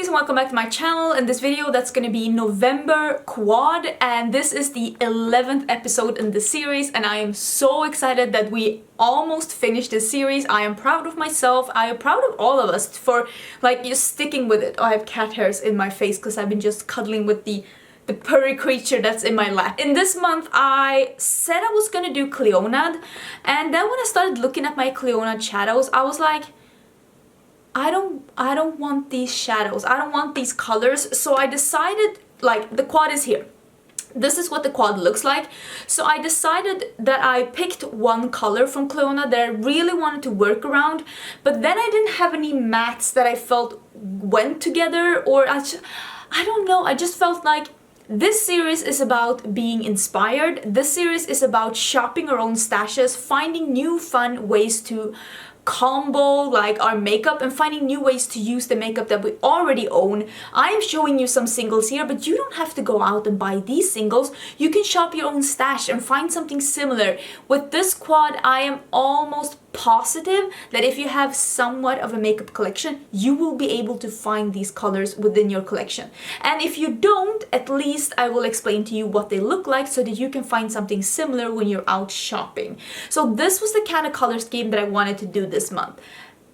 and welcome back to my channel. In this video, that's gonna be November quad, and this is the 11th episode in the series, and I am so excited that we almost finished this series. I am proud of myself. I am proud of all of us for like just sticking with it. Oh, I have cat hairs in my face because I've been just cuddling with the purry creature that's in my lap. In this month, I said I was gonna do Clionadh, and then when I started looking at my Clionadh shadows, I was like, I don't want these shadows. I don't want these colors. So I decided, like, the quad is here. This is what the quad looks like. So I decided that I picked one color from Clionadh that I really wanted to work around, but then I didn't have any mattes that I felt went together, or I don't know, I just felt like this series is about being inspired. This series is about shopping our own stashes, finding new fun ways to combo like our makeup and finding new ways to use the makeup that we already own. I am showing you some singles here, but you don't have to go out and buy these singles. You can shop your own stash and find something similar. With this quad, I am almost positive that if you have somewhat of a makeup collection, you will be able to find these colors within your collection. And if you don't, at least I will explain to you what they look like so that you can find something similar when you're out shopping. So this was the kind of color scheme that I wanted to do this month.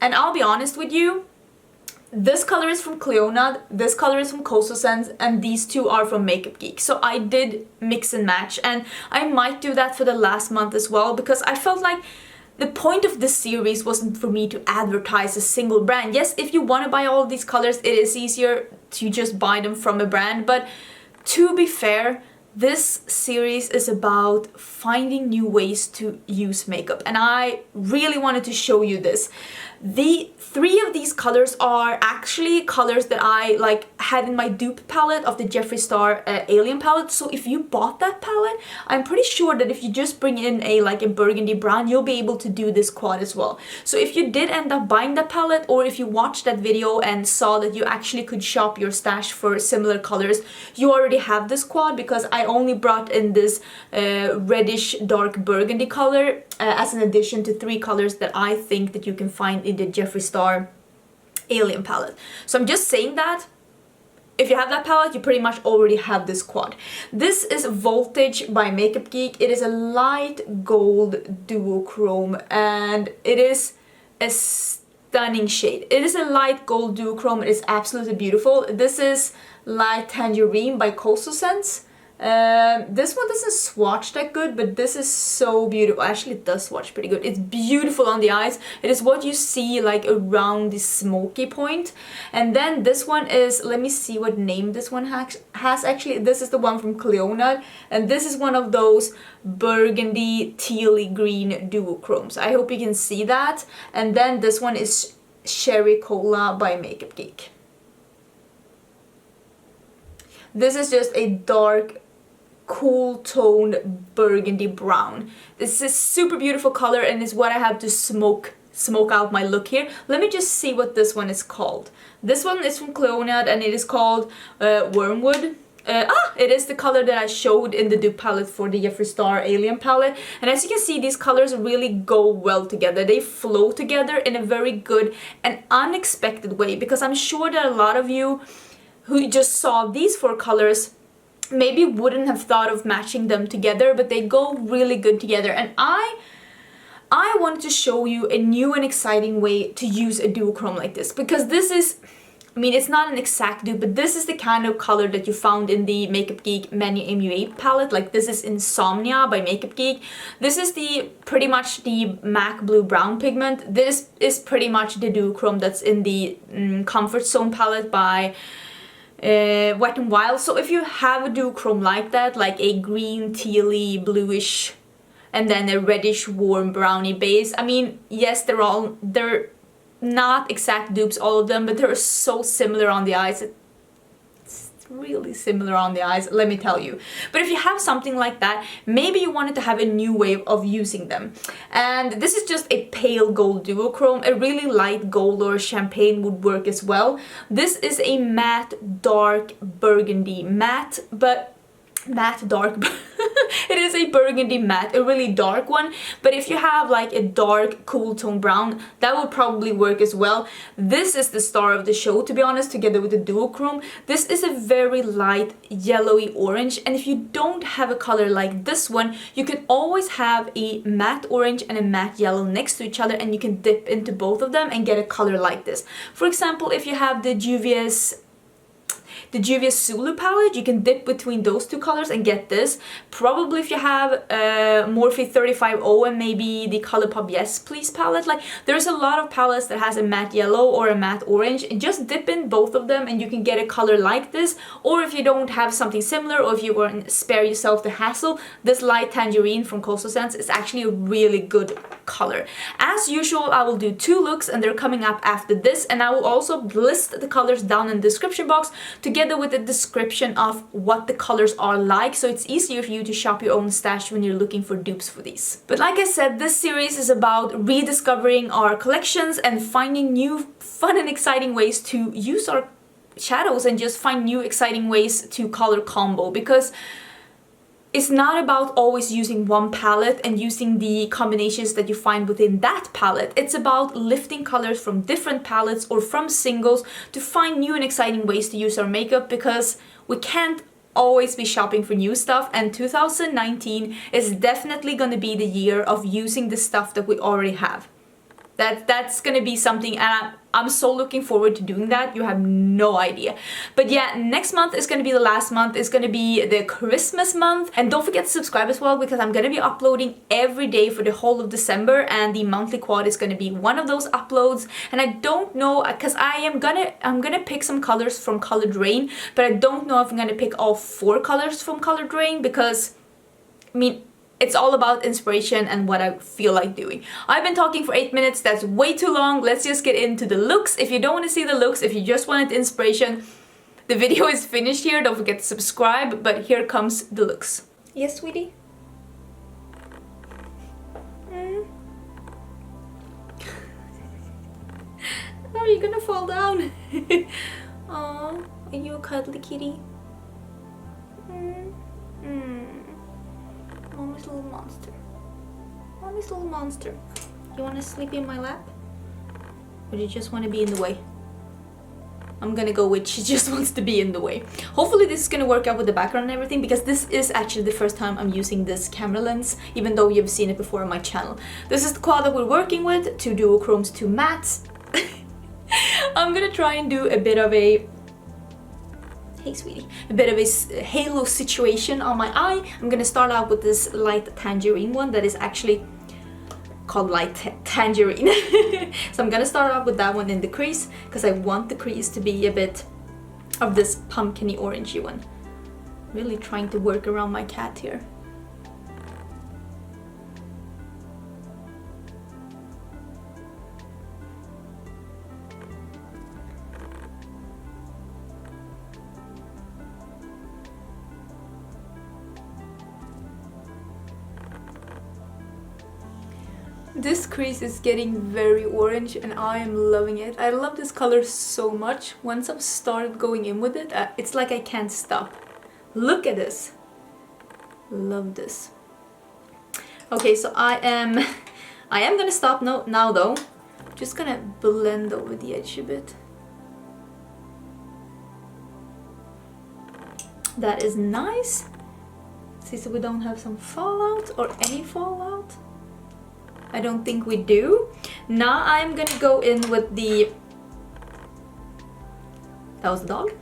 And I'll be honest with you, this color is from Clionadh, this color is from Coastal Scents, and these two are from Makeup Geek. So I did mix and match, and I might do that for the last month as well, because I felt like the point of this series wasn't for me to advertise a single brand. Yes, if you want to buy all of these colors, it is easier to just buy them from a brand, but to be fair, this series is about finding new ways to use makeup, and I really wanted to show you this. The three of these colors are actually colors that I like had in my dupe palette of the Jeffree Star Alien palette. So if you bought that palette, I'm pretty sure that if you just bring in a burgundy brown, you'll be able to do this quad as well. So if you did end up buying that palette, or if you watched that video and saw that you actually could shop your stash for similar colors, you already have this quad, because I only brought in this reddish dark burgundy color as an addition to three colors that I think that you can find in the Jeffree Star Alien palette. So I'm just saying that if you have that palette, you pretty much already have this quad. This is Voltage by Makeup Geek. It is a light gold duochrome, and it is a stunning shade. It is a light gold duochrome. It is absolutely beautiful. This is Lite Tangerine by Coastal Scents. This one doesn't swatch that good, but this is so beautiful. Actually, it does swatch pretty good. It's beautiful on the eyes. It is what you see like around the smoky point. And then this one is, let me see what name this one has. Actually, this is the one from Clionadh, and this is one of those burgundy tealy green duochromes. I hope you can see that. And then this one is Cherry Cola by Makeup Geek. This is just a dark, cool toned burgundy brown. This is super beautiful color, and is what I have to smoke out my look here. Let me just see what this one is called. This one is from Clionadh, and it is called Wormwood. It is the color that I showed in the dupe palette for the Jeffree Star Alien palette. And as you can see, these colors really go well together. They flow together in a very good and unexpected way, because I'm sure that a lot of you who just saw these four colors maybe wouldn't have thought of matching them together, but they go really good together. And I wanted to show you a new and exciting way to use a duochrome like this, because this is, I mean, it's not an exact dupe, but this is the kind of color that you found in the Makeup Geek Menu MUA palette. Like, this is Insomnia by Makeup Geek. This is pretty much the MAC Blue Brown pigment. This is pretty much the duochrome that's in the Comfort Zone palette by Wet n Wild. So if you have a duochrome like that, like a green, tealy, bluish, and then a reddish, warm, browny base, I mean, yes, they're not exact dupes, all of them, but they're so similar on the eyes. It's really similar on the eyes, let me tell you. But if you have something like that, maybe you wanted to have a new way of using them. And this is just a pale gold duochrome. A really light gold or champagne would work as well. This is a matte dark burgundy. Matte dark It is a burgundy matte, a really dark one, but if you have like a dark cool tone brown, that would probably work as well. This is the star of the show, to be honest, together with the duochrome. This is a very light yellowy orange, and if you don't have a color like this one, you can always have a matte orange and a matte yellow next to each other, and you can dip into both of them and get a color like this. For example, if you have the Juvia's Zulu palette, you can dip between those two colors and get this. Probably if you have Morphe 35O and maybe the Colourpop Yes Please palette, like there's a lot of palettes that has a matte yellow or a matte orange, and just dip in both of them and you can get a color like this. Or if you don't have something similar, or if you want to spare yourself the hassle, this light Tangerine from Coastal Scents is actually a really good color. As usual, I will do 2 looks and they're coming up after this, and I will also list the colors down in the description box together with a description of what the colors are like, so it's easier for you to shop your own stash when you're looking for dupes for these. But like I said, this series is about rediscovering our collections and finding new fun and exciting ways to use our shadows and just find new exciting ways to color combo, because it's not about always using one palette and using the combinations that you find within that palette. It's about lifting colors from different palettes or from singles to find new and exciting ways to use our makeup, because we can't always be shopping for new stuff, and 2019 is definitely going to be the year of using the stuff that we already have. That's gonna be something, and I'm so looking forward to doing that. You have no idea. But yeah, next month is gonna be the last month. It's gonna be the Christmas month, and don't forget to subscribe as well, because I'm gonna be uploading every day for the whole of December, and the monthly quad is gonna be one of those uploads. And I don't know, because I'm gonna pick some colors from Colored Rain, but I don't know if I'm gonna pick all 4 colors from Colored Rain, because I mean, it's all about inspiration and what I feel like doing. I've been talking for 8 minutes, that's way too long. Let's just get into the looks. If you don't want to see the looks, if you just wanted inspiration, the video is finished here. Don't forget to subscribe, but here comes the looks. Yes, sweetie? Oh, you're gonna fall down. Aw, are you a cuddly kitty? Mommy's little monster. Mommy's little monster. You want to sleep in my lap? Or do you just want to be in the way? I'm gonna go with she just wants to be in the way. Hopefully this is gonna work out with the background and everything, because this is actually the first time I'm using this camera lens, even though you've seen it before on my channel. This is the quad that we're working with, 2 duochromes, 2 mattes. I'm gonna try and do a bit of a hey sweetie, a bit of a halo situation on my eye. I'm gonna start out with this light Tangerine one that is actually called Light Tangerine. So I'm gonna start out with that one in the crease, because I want the crease to be a bit of this pumpkin-y orangey one. Really trying to work around my cat here. This crease is getting very orange and I am loving it. I love this color so much. Once I've started going in with it, it's like I can't stop. Look at this. Love this. Okay, so I am gonna stop now though. Just gonna blend over the edge a bit. That is nice. See, so we don't have some fallout or any fallout. I don't think we do. Now I'm gonna go in with the... That was the dog.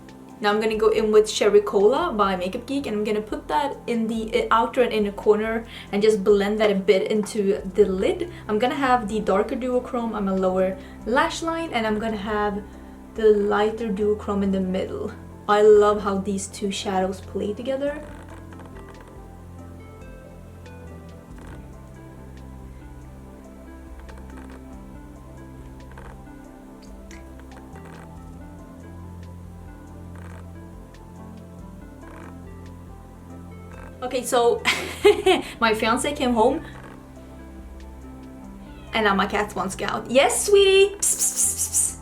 Now I'm gonna go in with Cherry Cola by Makeup Geek, and I'm gonna put that in the outer and inner corner and just blend that a bit into the lid. I'm gonna have the darker duochrome on my lower lash line, and I'm gonna have the lighter duochrome in the middle. I love how these 2 shadows play together. Okay, so my fiance came home and now my cat wants to go out. Yes, sweetie! Psst, psst, psst, psst.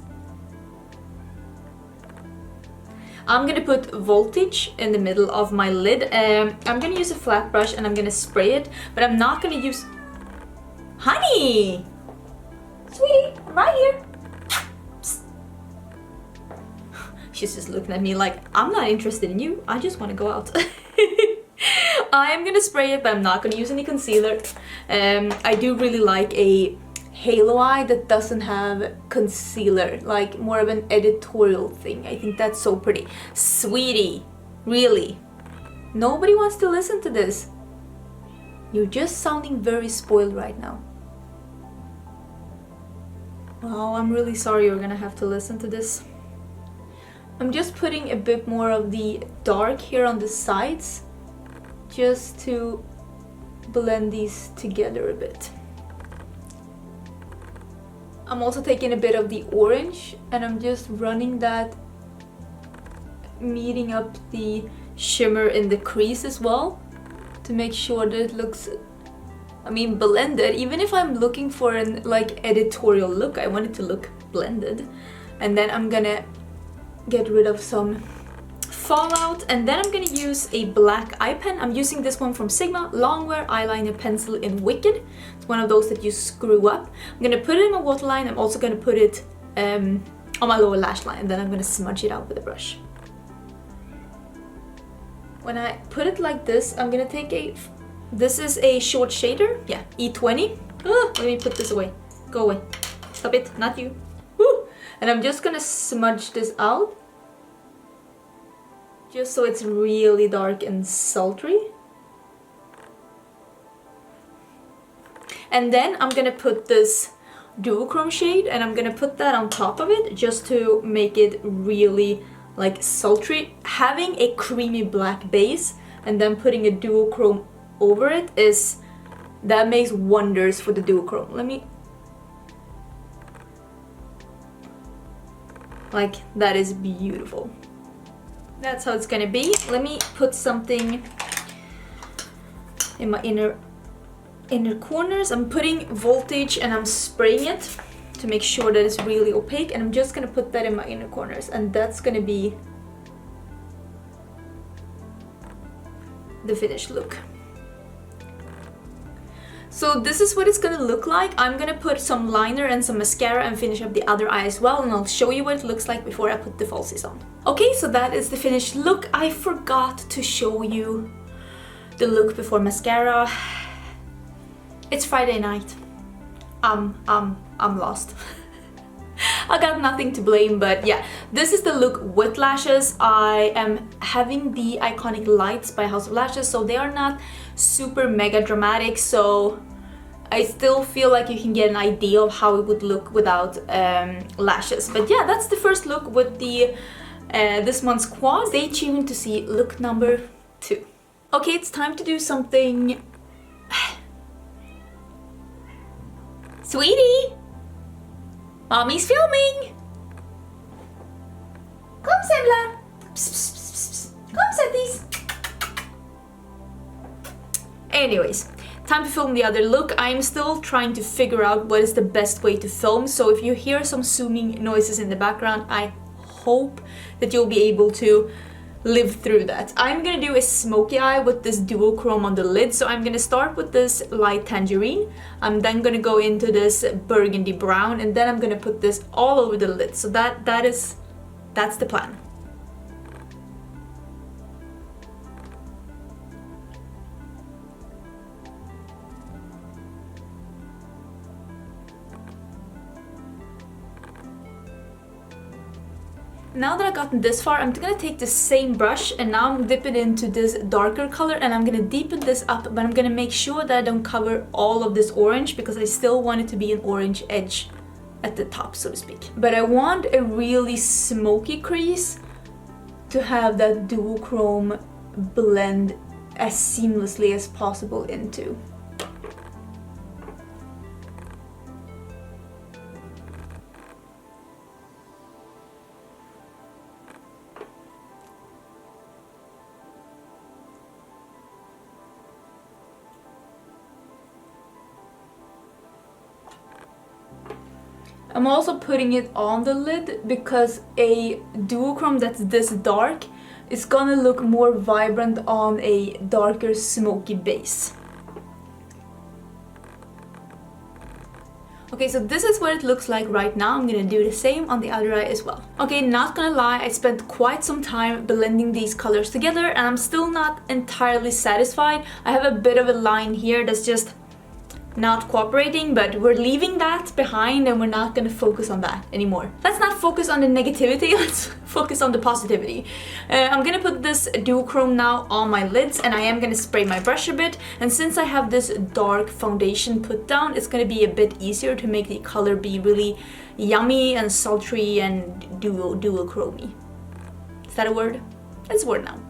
I'm gonna put voltage in the middle of my lid. I'm gonna use a flat brush and I'm gonna spray it, but I'm not gonna use... Honey! Sweetie, I'm right here. Psst. She's just looking at me like, I'm not interested in you, I just wanna go out. I am gonna spray it, but I'm not gonna use any concealer. I do really like a halo eye that doesn't have concealer, like more of an editorial thing. I think that's so pretty. Sweetie, really? Nobody wants to listen to this. You're just sounding very spoiled right now. Oh, I'm really sorry you're gonna have to listen to this. I'm just putting a bit more of the dark here on the sides, just to blend these together a bit. I'm also taking a bit of the orange and I'm just running that, meeting up the shimmer in the crease as well, to make sure that it looks, I mean, blended. Even if I'm looking for an like editorial look, I want it to look blended. And then I'm gonna get rid of some fallout, and then I'm gonna use a black eye pen. I'm using this one from Sigma, Longwear Eyeliner Pencil in Wicked. It's one of those that you screw up. I'm gonna put it in my waterline. I'm also gonna put it on my lower lash line, and then I'm gonna smudge it out with a brush. When I put it like this, I'm gonna take a... This is a short shader, yeah, E20. Let me put this away. Go away. Stop it, not you. Woo! And I'm just gonna smudge this out, just so it's really dark and sultry. And then I'm gonna put this duochrome shade and I'm gonna put that on top of it, just to make it really like sultry. Having a creamy black base and then putting a duochrome over it that makes wonders for the duochrome. Let me... Like, that is beautiful. That's how it's gonna be. Let me put something in my inner corners. I'm putting voltage and I'm spraying it to make sure that it's really opaque, and I'm just gonna put that in my inner corners, and that's gonna be the finished look. So this is what it's gonna look like. I'm gonna put some liner and some mascara and finish up the other eye as well, and I'll show you what it looks like before I put the falsies on. Okay, so that is the finished look. I forgot to show you the look before mascara. It's Friday night. I'm lost. I got nothing to blame, but yeah, this is the look with lashes. I am having the iconic Lites by House of Lashes, so they are not super mega dramatic, so I still feel like you can get an idea of how it would look without lashes. But yeah, that's the first look with the this month's quad. Stay tuned to see look number 2. Okay, it's time to do something. Sweetie! Mommy's filming! Come, Semla! Come, Setties! Anyways, time to film the other look. I'm still trying to figure out what is the best way to film, so if you hear some zooming noises in the background, I hope that you'll be able to live through that. I'm gonna do a smoky eye with this duochrome on the lid, so I'm gonna start with this light tangerine. I'm then gonna go into this burgundy brown, and then I'm gonna put this all over the lid. So that's the plan. Now that I've gotten this far, I'm gonna take the same brush and now I'm dipping into this darker color, and I'm gonna deepen this up, but I'm gonna make sure that I don't cover all of this orange because I still want it to be an orange edge at the top, so to speak. But I want a really smoky crease to have that duochrome blend as seamlessly as possible into. I'm also putting it on the lid because a duochrome that's this dark is gonna look more vibrant on a darker smoky base. Okay, so this is what it looks like right now. I'm gonna do the same on the other eye as well. Okay, not gonna lie, I spent quite some time blending these colors together and I'm still not entirely satisfied. I have a bit of a line here that's just not cooperating, but we're leaving that behind and we're not gonna focus on that anymore. Let's not focus on the negativity, let's focus on the positivity. I'm gonna put this duochrome now on my lids and I am gonna spray my brush a bit, and since I have this dark foundation put down, it's gonna be a bit easier to make the color be really yummy and sultry and duochromey. Is that a word? It's a word now.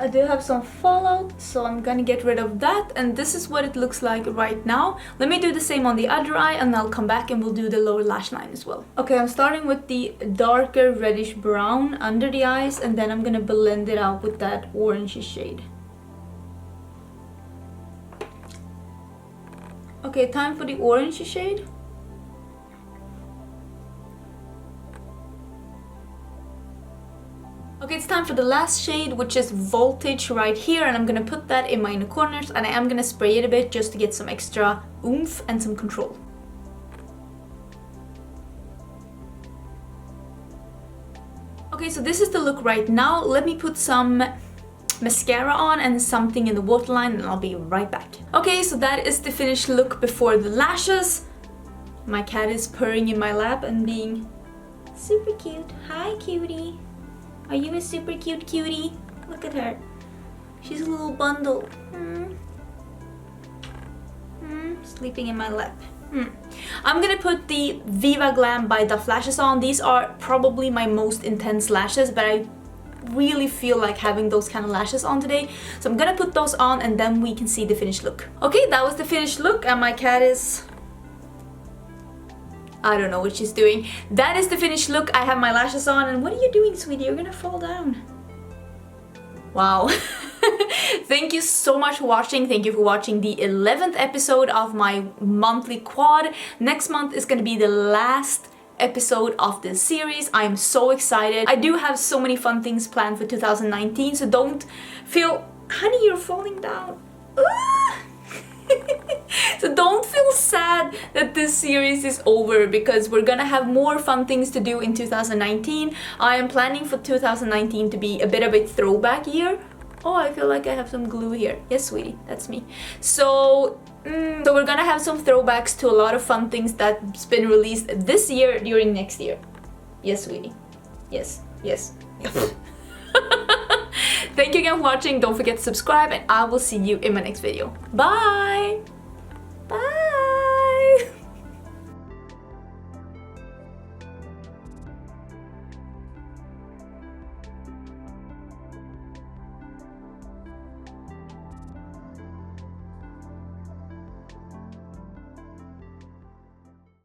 I do have some fallout, so I'm gonna get rid of that, and this is what it looks like right now. Let me do the same on the other eye and I'll come back and we'll do the lower lash line as well. Okay, I'm starting with the darker reddish brown under the eyes and then I'm gonna blend it out with that orangey shade. Okay, time for the orangey shade. Okay, it's time for the last shade, which is Voltage right here, and I'm gonna put that in my inner corners and I am gonna spray it a bit just to get some extra oomph and some control. Okay, so this is the look right now. Let me put some mascara on and something in the waterline and I'll be right back. Okay, so that is the finished look before the lashes. My cat is purring in my lap and being super cute. Hi, cutie. Are you a super cute cutie? Look at her. She's a little bundle. Sleeping in my lap. I'm gonna put the Viva Glam by Duff lashes on. These are probably my most intense lashes, but I really feel like having those kind of lashes on today. So I'm gonna put those on and then we can see the finished look. Okay, that was the finished look and my cat is... I don't know what she's doing. That is the finished look. I have my lashes on and what are you doing, sweetie? You're gonna fall down. Wow. Thank you so much for watching. Thank you for watching the 11th episode of my monthly quad. Next month is gonna be the last episode of this series. I am so excited. I do have so many fun things planned for 2019, so don't feel... Honey, you're falling down. So don't feel sad that this series is over because we're gonna have more fun things to do in 2019. I am planning for 2019 to be a bit of a throwback year. Oh, I feel like I have some glue here. Yes, sweetie, that's me. So we're gonna have some throwbacks to a lot of fun things that's been released this year during next year. Yes, sweetie. Yes, yes. Thank you again for watching. Don't forget to subscribe and I will see you in my next video. Bye!